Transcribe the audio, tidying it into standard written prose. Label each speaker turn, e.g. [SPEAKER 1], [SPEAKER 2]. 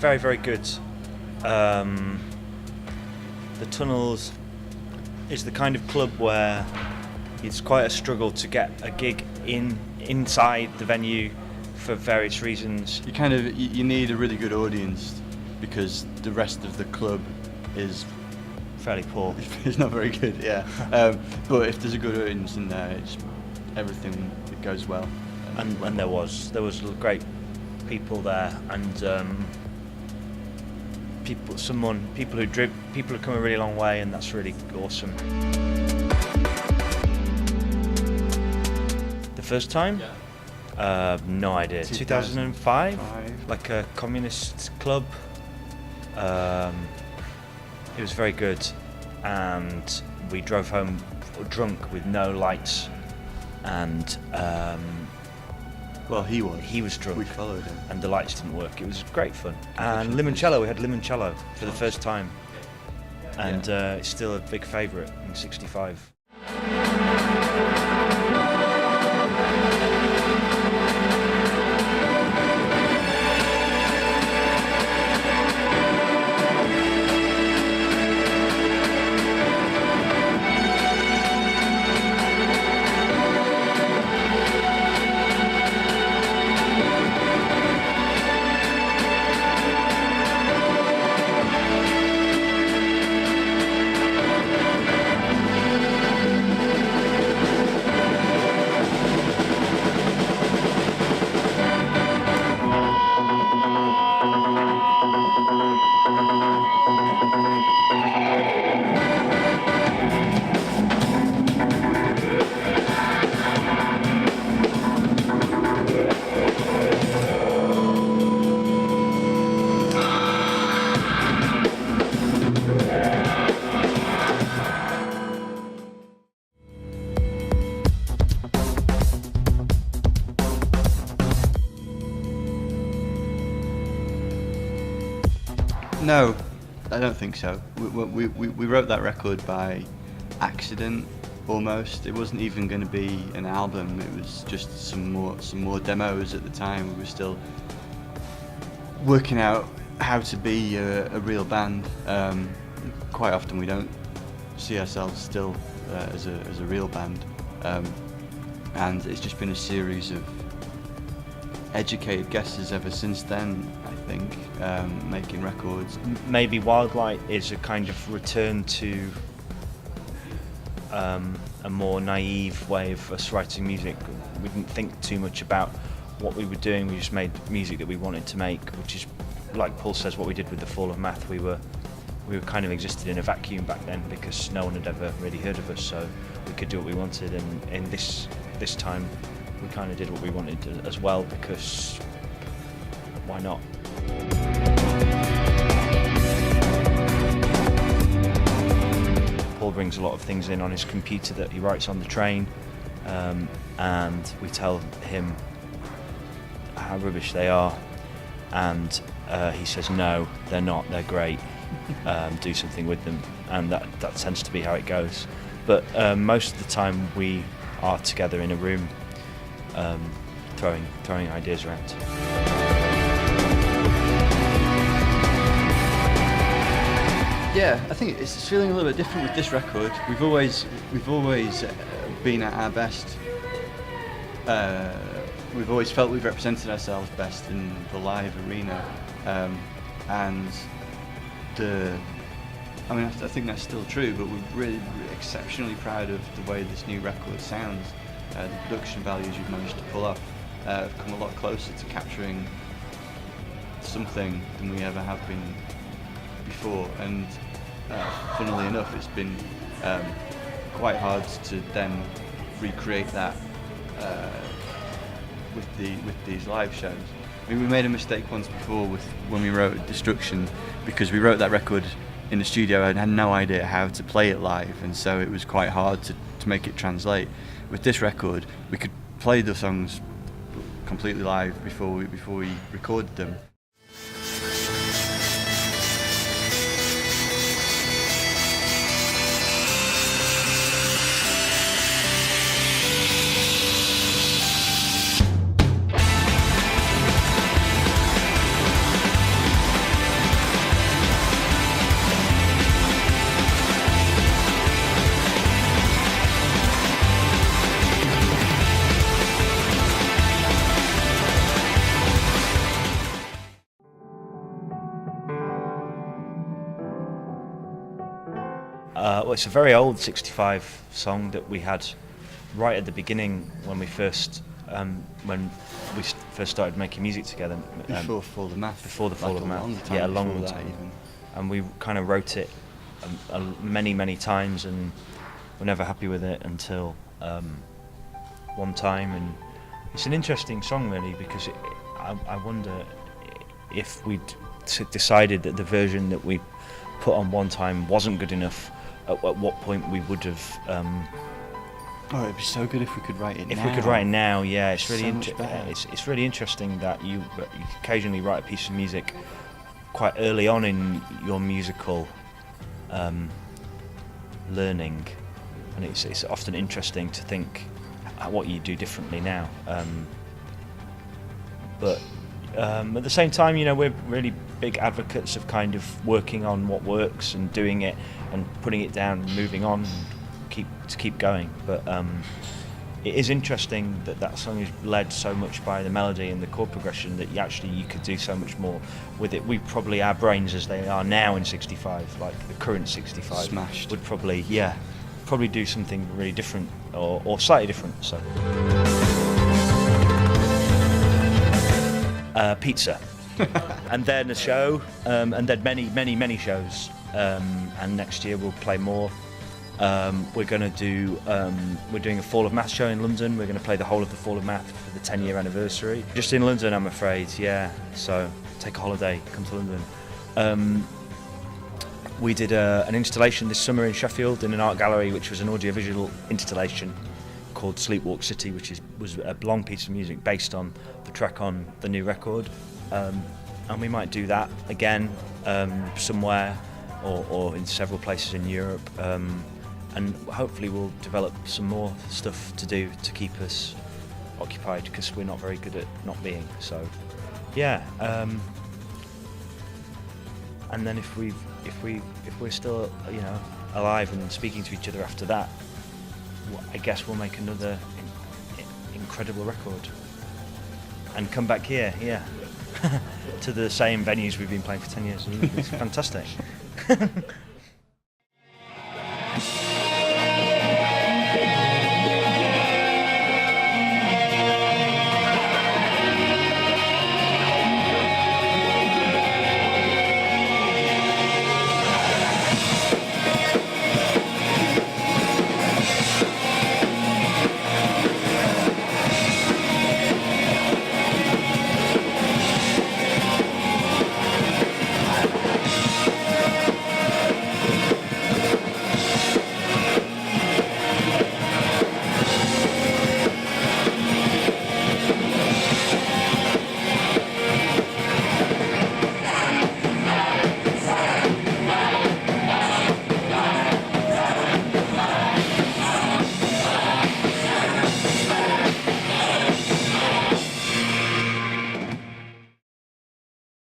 [SPEAKER 1] very, very good. The Tunnels is the kind of club where it's quite a struggle to get a gig inside the venue for various reasons.
[SPEAKER 2] You need a really good audience because the rest of the club is
[SPEAKER 1] fairly poor.
[SPEAKER 2] It's not very good, yeah. But if there's a good audience in there, everything goes well.
[SPEAKER 1] And there was great people there, and people who come a really long way, and that's really awesome. The first time? Yeah. No idea. 2005? Like a communist club. It was very good, and we drove home drunk with no lights, and
[SPEAKER 2] well, he was
[SPEAKER 1] drunk.
[SPEAKER 2] We followed him,
[SPEAKER 1] and the lights didn't work. It was great fun. And limoncello, we had limoncello for the first time, and it's still a big favourite in 65.
[SPEAKER 2] No, I don't think so. We wrote that record by accident, almost. It wasn't even going to be an album. It was just some more demos at the time. We were still working out how to be a real band. Quite often we don't see ourselves still as a real band, and it's just been a series of educated guesses ever since then. I think making records.
[SPEAKER 1] Maybe Wildlight is a kind of return to a more naive way of us writing music. We didn't think too much about what we were doing. We just made music that we wanted to make, which is, like Paul says, what we did with The Fall of Math. We were kind of existed in a vacuum back then because no one had ever really heard of us, so we could do what we wanted. And in this time, we kind of did what we wanted as well, because why not? Paul brings a lot of things in on his computer that he writes on the train, and we tell him how rubbish they are, and he says, no, they're not, they're great, do something with them, and that tends to be how it goes. But most of the time we are together in a room, throwing ideas around.
[SPEAKER 2] Yeah, I think it's feeling a little bit different with this record. We've always been at our best. We've always felt we've represented ourselves best in the live arena, and I think that's still true. But we're really exceptionally proud of the way this new record sounds. The production values we've managed to pull off have come a lot closer to capturing something than we ever have been before, and funnily enough, it's been quite hard to then recreate that with these live shows. I mean, we made a mistake once before when we wrote Destruction, because we wrote that record in the studio and had no idea how to play it live, and so it was quite hard to make it translate. With this record, we could play the songs completely live before we recorded them.
[SPEAKER 1] Well, it's a very old 65 song that we had right at the beginning when we first started making music together.
[SPEAKER 2] Before Fall of Math.
[SPEAKER 1] Before the Fall of Math.
[SPEAKER 2] Yeah,
[SPEAKER 1] a long time.
[SPEAKER 2] Even.
[SPEAKER 1] And we kind of wrote it many times, and we're never happy with it until one time. And it's an interesting song, really, because I wonder if we'd decided that the version that we put on one time wasn't good enough, at what point we would have.
[SPEAKER 2] Oh, it'd be so good if we could write it now.
[SPEAKER 1] If we could write it now, yeah, it's really
[SPEAKER 2] So
[SPEAKER 1] it's really interesting that you occasionally write a piece of music quite early on in your musical learning, and it's often interesting to think what you do differently now. But at the same time, you know, we're really big advocates of kind of working on what works and doing it and putting it down and moving on and keep going. But it is interesting that song is led so much by the melody and the chord progression that you could do so much more with it. Our brains as they are now in 65, like the current 65,
[SPEAKER 2] smashed,
[SPEAKER 1] would probably do something really different or slightly different. So pizza. And then a show, and then many shows, and next year we'll play more. We're doing a Fall of Math show in London. We're going to play the whole of the Fall of Math for the 10-year anniversary. Just in London, I'm afraid, yeah. So take a holiday, come to London. We did an installation this summer in Sheffield in an art gallery, which was an audiovisual installation called Sleepwalk City, which was a long piece of music based on the track on the new record. And we might do that again somewhere or in several places in Europe. And hopefully we'll develop some more stuff to do to keep us occupied, because we're not very good at not being. So, yeah. And then if we're still, you know, alive and speaking to each other after that, I guess we'll make another incredible record and come back here, yeah, to the same venues we've been playing for 10 years. It's fantastic.